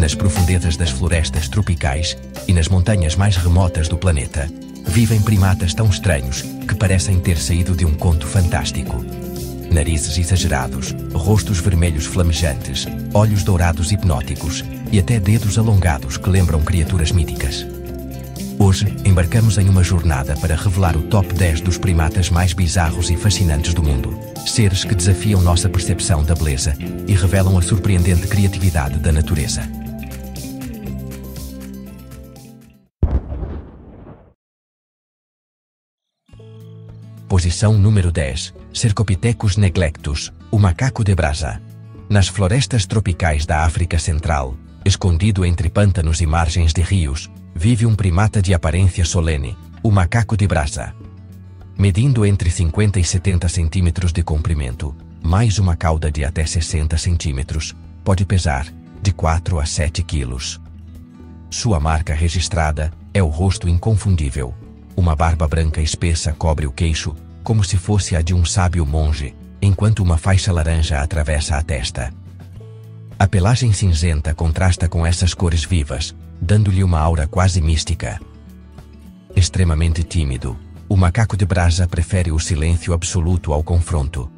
Nas profundezas das florestas tropicais e nas montanhas mais remotas do planeta, vivem primatas tão estranhos que parecem ter saído de um conto fantástico. Narizes exagerados, rostos vermelhos flamejantes, olhos dourados hipnóticos e até dedos alongados que lembram criaturas míticas. Hoje, embarcamos em uma jornada para revelar o top 10 dos primatas mais bizarros e fascinantes do mundo. Seres que desafiam nossa percepção da beleza e revelam a surpreendente criatividade da natureza. Posição número 10. Cercopithecus neglectus, o macaco de brasa. Nas florestas tropicais da África Central, escondido entre pântanos e margens de rios, vive um primata de aparência solene, o macaco de brasa. Medindo entre 50 e 70 centímetros de comprimento, mais uma cauda de até 60 centímetros, pode pesar de 4 a 7 quilos. Sua marca registrada é o rosto inconfundível. Uma barba branca espessa cobre o queixo, como se fosse a de um sábio monge, enquanto uma faixa laranja atravessa a testa. A pelagem cinzenta contrasta com essas cores vivas, dando-lhe uma aura quase mística. Extremamente tímido, o macaco de brasa prefere o silêncio absoluto ao confronto.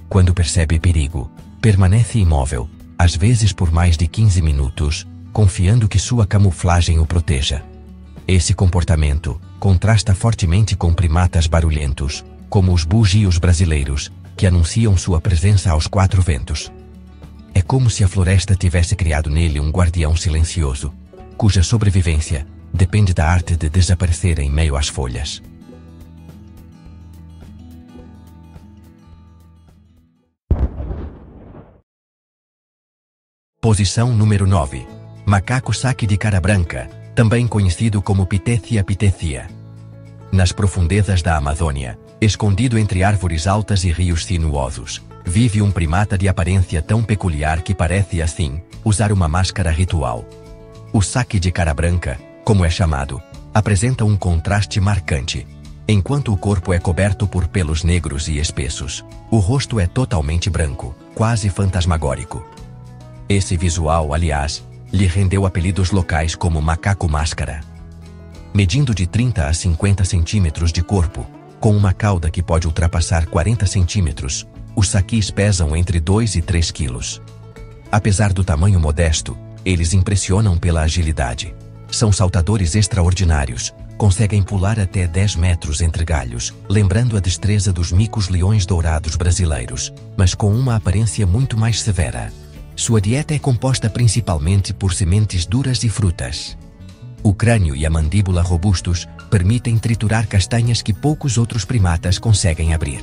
Quando percebe perigo, permanece imóvel, às vezes por mais de 15 minutos, confiando que sua camuflagem o proteja. Esse comportamento contrasta fortemente com primatas barulhentos, como os bugios brasileiros, que anunciam sua presença aos quatro ventos. É como se a floresta tivesse criado nele um guardião silencioso, cuja sobrevivência depende da arte de desaparecer em meio às folhas. Posição número 9. Macaco saque de cara branca, também conhecido como Pithecia pithecia. Nas profundezas da Amazônia, escondido entre árvores altas e rios sinuosos, vive um primata de aparência tão peculiar que parece, assim, usar uma máscara ritual. O saque de cara branca, como é chamado, apresenta um contraste marcante. Enquanto o corpo é coberto por pelos negros e espessos, o rosto é totalmente branco, quase fantasmagórico. Esse visual, aliás, lhe rendeu apelidos locais como macaco máscara. Medindo de 30 a 50 centímetros de corpo, com uma cauda que pode ultrapassar 40 centímetros, os saquis pesam entre 2 e 3 quilos. Apesar do tamanho modesto, eles impressionam pela agilidade. São saltadores extraordinários, conseguem pular até 10 metros entre galhos, lembrando a destreza dos micos-leões dourados brasileiros, mas com uma aparência muito mais severa. Sua dieta é composta principalmente por sementes duras e frutas. O crânio e a mandíbula robustos permitem triturar castanhas que poucos outros primatas conseguem abrir.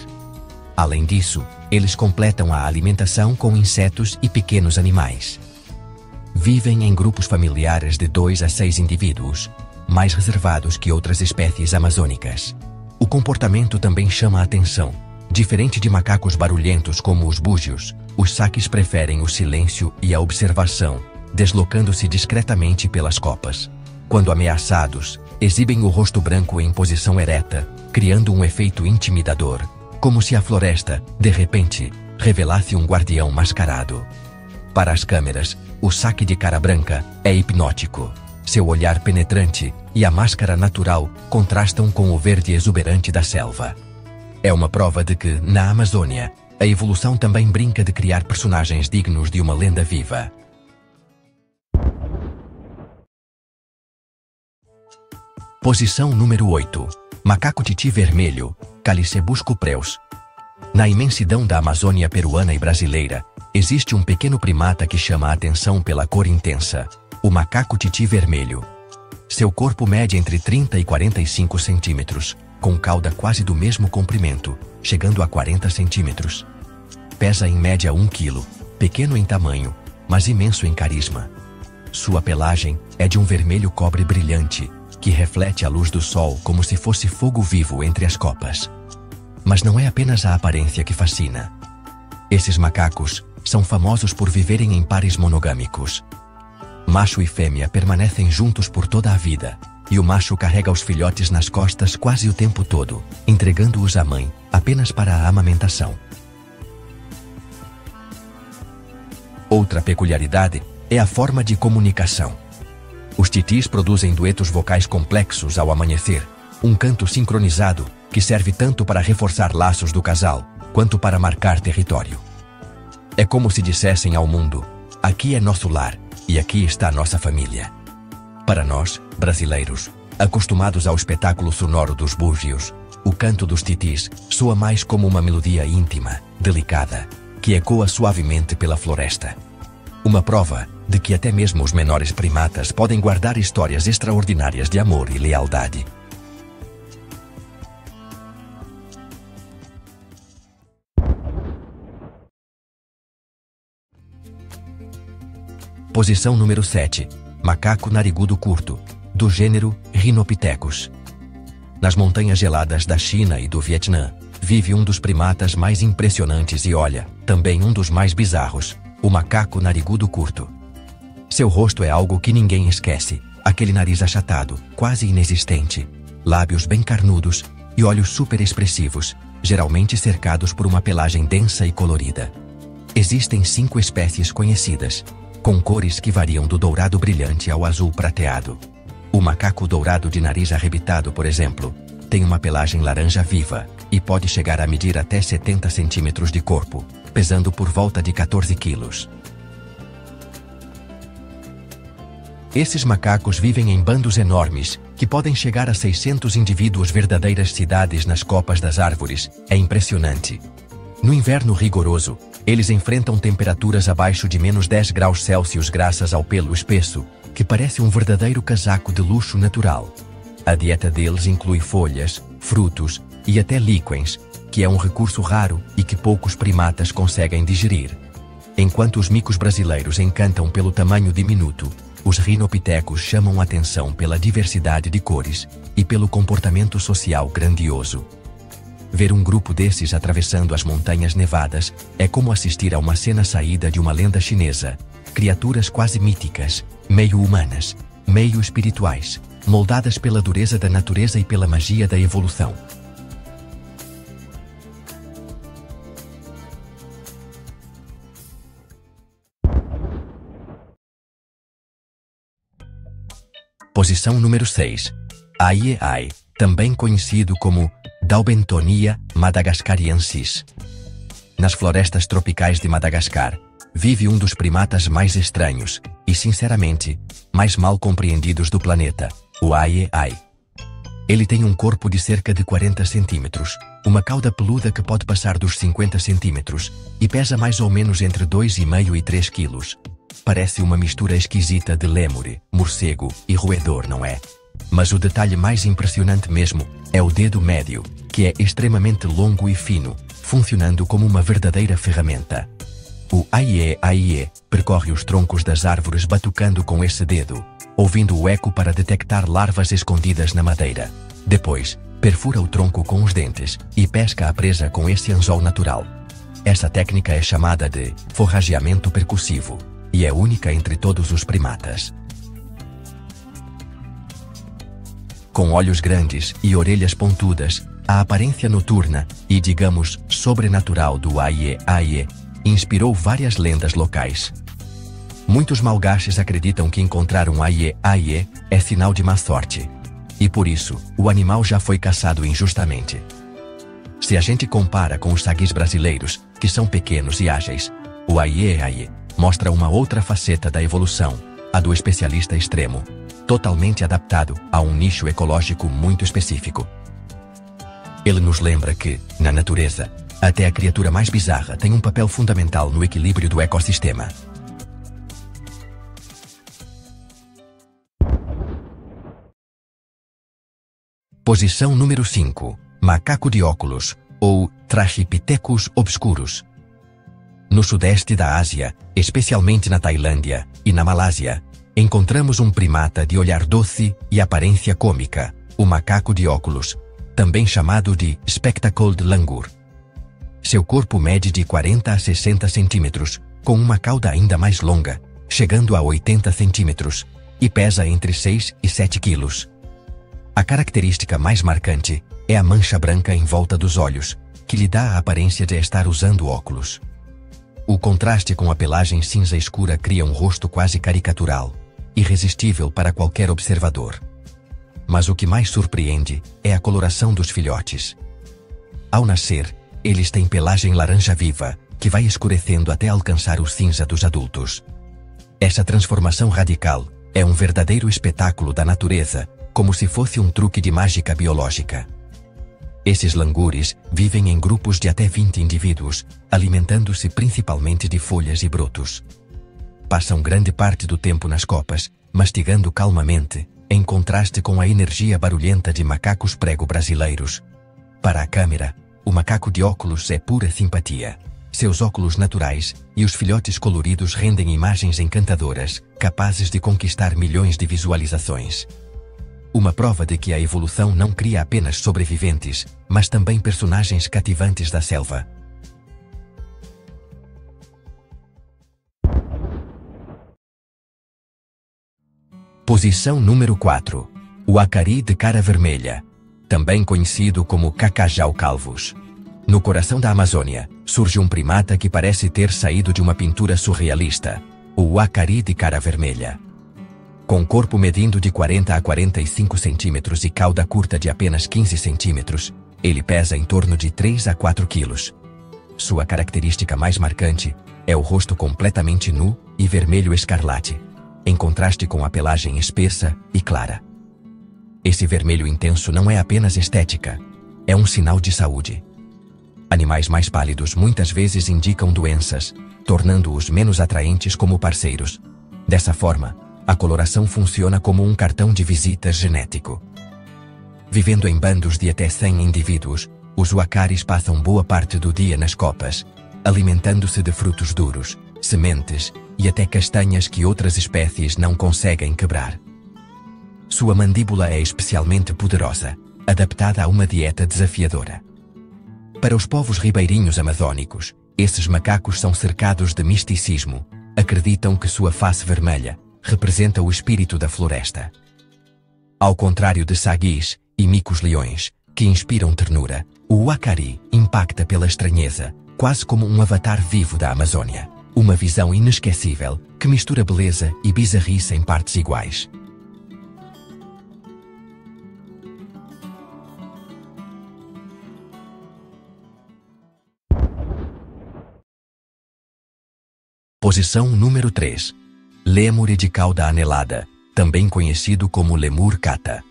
Além disso, eles completam a alimentação com insetos e pequenos animais. Vivem em grupos familiares de 2 a 6 indivíduos, mais reservados que outras espécies amazônicas. O comportamento também chama a atenção. Diferente de macacos barulhentos como os búzios, os saques preferem o silêncio e a observação, deslocando-se discretamente pelas copas. Quando ameaçados, exibem o rosto branco em posição ereta, criando um efeito intimidador, como se a floresta, de repente, revelasse um guardião mascarado. Para as câmeras, o saque de cara branca é hipnótico. Seu olhar penetrante e a máscara natural contrastam com o verde exuberante da selva. É uma prova de que, na Amazônia, a evolução também brinca de criar personagens dignos de uma lenda viva. Posição número 8. Macaco titi vermelho, Calicebus cupreus. Na imensidão da Amazônia peruana e brasileira, existe um pequeno primata que chama a atenção pela cor intensa, o macaco titi vermelho. Seu corpo mede entre 30 e 45 centímetros, com cauda quase do mesmo comprimento, chegando a 40 centímetros. Pesa em média 1 quilo, pequeno em tamanho, mas imenso em carisma. Sua pelagem é de um vermelho cobre brilhante, que reflete a luz do sol como se fosse fogo vivo entre as copas. Mas não é apenas a aparência que fascina. Esses macacos são famosos por viverem em pares monogâmicos. Macho e fêmea permanecem juntos por toda a vida, e o macho carrega os filhotes nas costas quase o tempo todo, entregando-os à mãe, apenas para a amamentação. Outra peculiaridade é a forma de comunicação. Os titis produzem duetos vocais complexos ao amanhecer, um canto sincronizado que serve tanto para reforçar laços do casal, quanto para marcar território. É como se dissessem ao mundo: aqui é nosso lar, e aqui está nossa família. Para nós, brasileiros, acostumados ao espetáculo sonoro dos búzios, o canto dos titis soa mais como uma melodia íntima, delicada, que ecoa suavemente pela floresta. Uma prova de que até mesmo os menores primatas podem guardar histórias extraordinárias de amor e lealdade. Posição número 7. Macaco narigudo curto, do gênero Rhinopithecus. Nas montanhas geladas da China e do Vietnã, vive um dos primatas mais impressionantes e, olha, também um dos mais bizarros, o macaco narigudo curto. Seu rosto é algo que ninguém esquece, aquele nariz achatado, quase inexistente, lábios bem carnudos e olhos super expressivos, geralmente cercados por uma pelagem densa e colorida. Existem 5 espécies conhecidas, com cores que variam do dourado brilhante ao azul prateado. O macaco dourado de nariz arrebitado, por exemplo, tem uma pelagem laranja viva e pode chegar a medir até 70 centímetros de corpo, pesando por volta de 14 quilos. Esses macacos vivem em bandos enormes, que podem chegar a 600 indivíduos, verdadeiras cidades nas copas das árvores. É impressionante. No inverno rigoroso, eles enfrentam temperaturas abaixo de -10 graus Celsius graças ao pelo espesso, que parece um verdadeiro casaco de luxo natural. A dieta deles inclui folhas, frutos e até líquens, que é um recurso raro e que poucos primatas conseguem digerir. Enquanto os micos brasileiros encantam pelo tamanho diminuto, os rhinopithecus chamam atenção pela diversidade de cores e pelo comportamento social grandioso. Ver um grupo desses atravessando as montanhas nevadas é como assistir a uma cena saída de uma lenda chinesa. Criaturas quase míticas, meio humanas, meio espirituais, moldadas pela dureza da natureza e pela magia da evolução. Posição número 6. Aie-aie, também conhecido como Daubentonia madagascariensis. Nas florestas tropicais de Madagascar, vive um dos primatas mais estranhos e, sinceramente, mais mal compreendidos do planeta, o aie-aie. Ele tem um corpo de cerca de 40 centímetros, uma cauda peluda que pode passar dos 50 centímetros e pesa mais ou menos entre 2,5 e 3 quilos. Parece uma mistura esquisita de lêmure, morcego e roedor, não é? Mas o detalhe mais impressionante mesmo é o dedo médio, que é extremamente longo e fino, funcionando como uma verdadeira ferramenta. O aie-aie percorre os troncos das árvores batucando com esse dedo, ouvindo o eco para detectar larvas escondidas na madeira. Depois, perfura o tronco com os dentes e pesca a presa com esse anzol natural. Essa técnica é chamada de forrageamento percussivo e é única entre todos os primatas. Com olhos grandes e orelhas pontudas, a aparência noturna e, digamos, sobrenatural do aie-aie inspirou várias lendas locais. Muitos malgaches acreditam que encontrar um aie-aie é sinal de má sorte. E por isso, o animal já foi caçado injustamente. Se a gente compara com os saguis brasileiros, que são pequenos e ágeis, o aie-aie mostra uma outra faceta da evolução, a do especialista extremo, totalmente adaptado a um nicho ecológico muito específico. Ele nos lembra que, na natureza, até a criatura mais bizarra tem um papel fundamental no equilíbrio do ecossistema. Posição número 5. Macaco de óculos, ou Trachypithecus obscurus. No sudeste da Ásia, especialmente na Tailândia e na Malásia, encontramos um primata de olhar doce e aparência cômica, o macaco de óculos, também chamado de spectacled langur. Seu corpo mede de 40 a 60 centímetros, com uma cauda ainda mais longa, chegando a 80 centímetros, e pesa entre 6 e 7 quilos. A característica mais marcante é a mancha branca em volta dos olhos, que lhe dá a aparência de estar usando óculos. O contraste com a pelagem cinza escura cria um rosto quase caricatural, irresistível para qualquer observador. Mas o que mais surpreende é a coloração dos filhotes. Ao nascer, eles têm pelagem laranja viva, que vai escurecendo até alcançar o cinza dos adultos. Essa transformação radical é um verdadeiro espetáculo da natureza, como se fosse um truque de mágica biológica. Esses langures vivem em grupos de até 20 indivíduos, alimentando-se principalmente de folhas e brotos. Passam grande parte do tempo nas copas, mastigando calmamente, em contraste com a energia barulhenta de macacos prego brasileiros. Para a câmera, o macaco de óculos é pura simpatia. Seus óculos naturais e os filhotes coloridos rendem imagens encantadoras, capazes de conquistar milhões de visualizações. Uma prova de que a evolução não cria apenas sobreviventes, mas também personagens cativantes da selva. Posição número 4. O acari de cara vermelha, também conhecido como cacajau calvus. No coração da Amazônia, surge um primata que parece ter saído de uma pintura surrealista, o acari de cara vermelha. Com corpo medindo de 40 a 45 centímetros e cauda curta de apenas 15 centímetros, ele pesa em torno de 3 a 4 quilos. Sua característica mais marcante é o rosto completamente nu e vermelho escarlate, em contraste com a pelagem espessa e clara. Esse vermelho intenso não é apenas estética, é um sinal de saúde. Animais mais pálidos muitas vezes indicam doenças, tornando-os menos atraentes como parceiros. Dessa forma, a coloração funciona como um cartão de visita genético. Vivendo em bandos de até 100 indivíduos, os uacaris passam boa parte do dia nas copas, alimentando-se de frutos duros, sementes e até castanhas que outras espécies não conseguem quebrar. Sua mandíbula é especialmente poderosa, adaptada a uma dieta desafiadora. Para os povos ribeirinhos amazônicos, esses macacos são cercados de misticismo, acreditam que sua face vermelha representa o espírito da floresta. Ao contrário de saguis e micos-leões, que inspiram ternura, o uacari impacta pela estranheza, quase como um avatar vivo da Amazônia. Uma visão inesquecível que mistura beleza e bizarrice em partes iguais. Posição número 3. Lêmure de cauda anelada, também conhecido como lemur cata.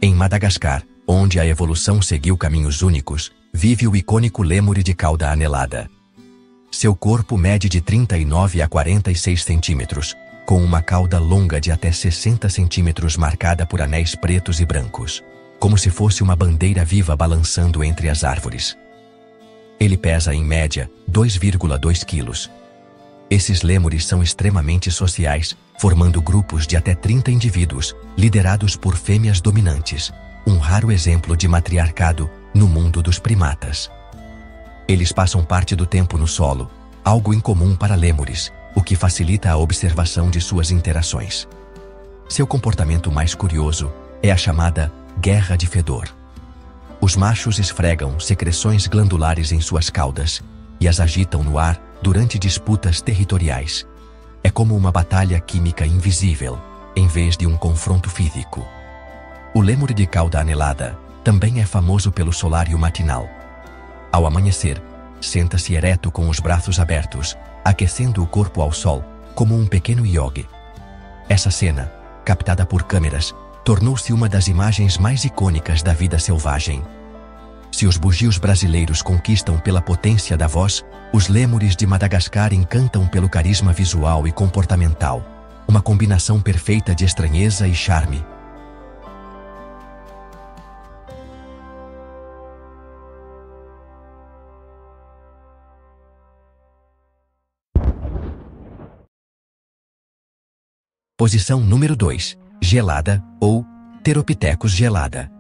Em Madagascar, onde a evolução seguiu caminhos únicos, vive o icônico lêmure de cauda anelada. Seu corpo mede de 39 a 46 centímetros, com uma cauda longa de até 60 centímetros marcada por anéis pretos e brancos, como se fosse uma bandeira viva balançando entre as árvores. Ele pesa, em média, 2,2 quilos. Esses lêmures são extremamente sociais, formando grupos de até 30 indivíduos, liderados por fêmeas dominantes, um raro exemplo de matriarcado no mundo dos primatas. Eles passam parte do tempo no solo, algo incomum para lêmures, o que facilita a observação de suas interações. Seu comportamento mais curioso é a chamada guerra de fedor. Os machos esfregam secreções glandulares em suas caudas e as agitam no ar durante disputas territoriais. É como uma batalha química invisível, em vez de um confronto físico. O lêmure de cauda anelada também é famoso pelo solário matinal. Ao amanhecer, senta-se ereto com os braços abertos, aquecendo o corpo ao sol, como um pequeno yogi. Essa cena, captada por câmeras, tornou-se uma das imagens mais icônicas da vida selvagem. Se os bugios brasileiros conquistam pela potência da voz, os lêmures de Madagascar encantam pelo carisma visual e comportamental, uma combinação perfeita de estranheza e charme. Posição número 2. Gelada, ou Pteropithecus gelada.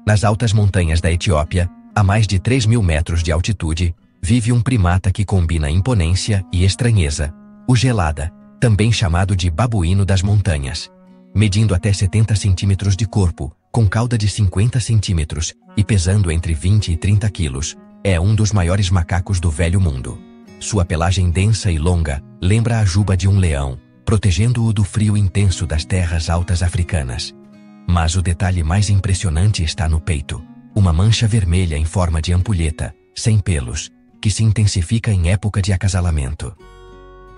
Nas altas montanhas da Etiópia, a mais de 3.000 metros de altitude, vive um primata que combina imponência e estranheza, o gelada, também chamado de babuíno das montanhas. Medindo até 70 centímetros de corpo, com cauda de 50 centímetros e pesando entre 20 e 30 quilos, é um dos maiores macacos do Velho Mundo. Sua pelagem densa e longa lembra a juba de um leão, protegendo-o do frio intenso das terras altas africanas. Mas o detalhe mais impressionante está no peito. Uma mancha vermelha em forma de ampulheta, sem pelos, que se intensifica em época de acasalamento.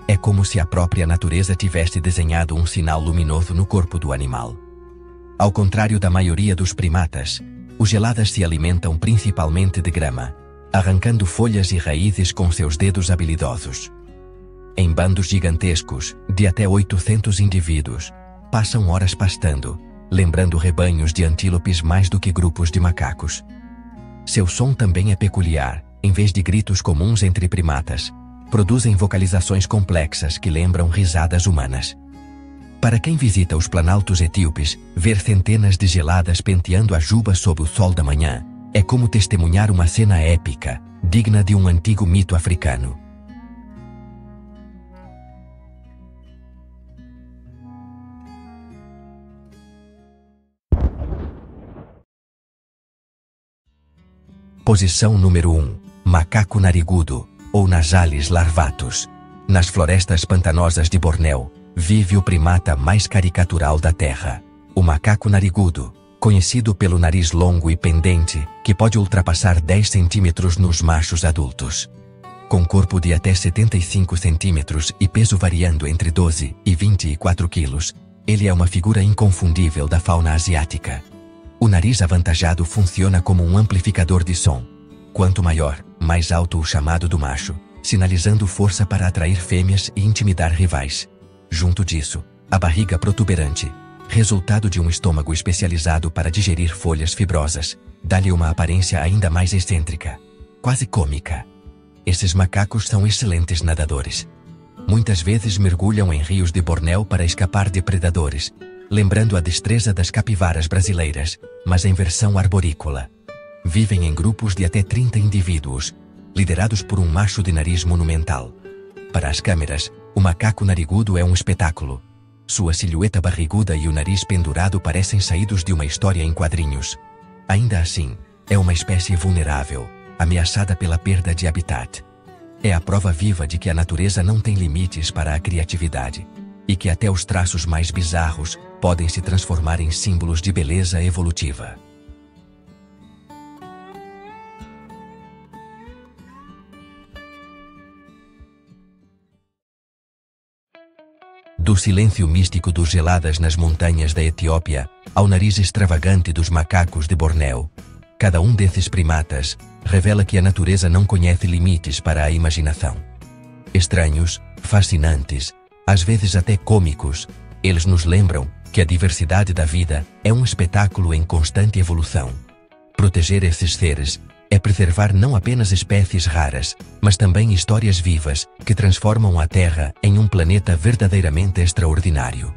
É como se a própria natureza tivesse desenhado um sinal luminoso no corpo do animal. Ao contrário da maioria dos primatas, os geladas se alimentam principalmente de grama, arrancando folhas e raízes com seus dedos habilidosos. Em bandos gigantescos, de até 800 indivíduos, passam horas pastando, lembrando rebanhos de antílopes mais do que grupos de macacos. Seu som também é peculiar. Em vez de gritos comuns entre primatas, produzem vocalizações complexas que lembram risadas humanas. Para quem visita os planaltos etíopes, ver centenas de geladas penteando a juba sob o sol da manhã é como testemunhar uma cena épica, digna de um antigo mito africano. Posição número 1. Macaco narigudo, ou Najalis larvatus. Nas florestas pantanosas de Bornéu, vive o primata mais caricatural da Terra. O macaco narigudo, conhecido pelo nariz longo e pendente, que pode ultrapassar 10 centímetros nos machos adultos. Com corpo de até 75 centímetros e peso variando entre 12 e 24 quilos, ele é uma figura inconfundível da fauna asiática. O nariz avantajado funciona como um amplificador de som. Quanto maior, mais alto o chamado do macho, sinalizando força para atrair fêmeas e intimidar rivais. Junto disso, a barriga protuberante, resultado de um estômago especializado para digerir folhas fibrosas, dá-lhe uma aparência ainda mais excêntrica, quase cômica. Esses macacos são excelentes nadadores. Muitas vezes mergulham em rios de Bornéu para escapar de predadores, lembrando a destreza das capivaras brasileiras, mas em versão arborícola. Vivem em grupos de até 30 indivíduos, liderados por um macho de nariz monumental. Para as câmeras, o macaco narigudo é um espetáculo. Sua silhueta barriguda e o nariz pendurado parecem saídos de uma história em quadrinhos. Ainda assim, é uma espécie vulnerável, ameaçada pela perda de habitat. É a prova viva de que a natureza não tem limites para a criatividade, e que até os traços mais bizarros podem se transformar em símbolos de beleza evolutiva. Do silêncio místico dos geladas nas montanhas da Etiópia, ao nariz extravagante dos macacos de Bornéu, cada um desses primatas revela que a natureza não conhece limites para a imaginação. Estranhos, fascinantes, às vezes até cômicos, eles nos lembram que a diversidade da vida é um espetáculo em constante evolução. Proteger esses seres é preservar não apenas espécies raras, mas também histórias vivas que transformam a Terra em um planeta verdadeiramente extraordinário.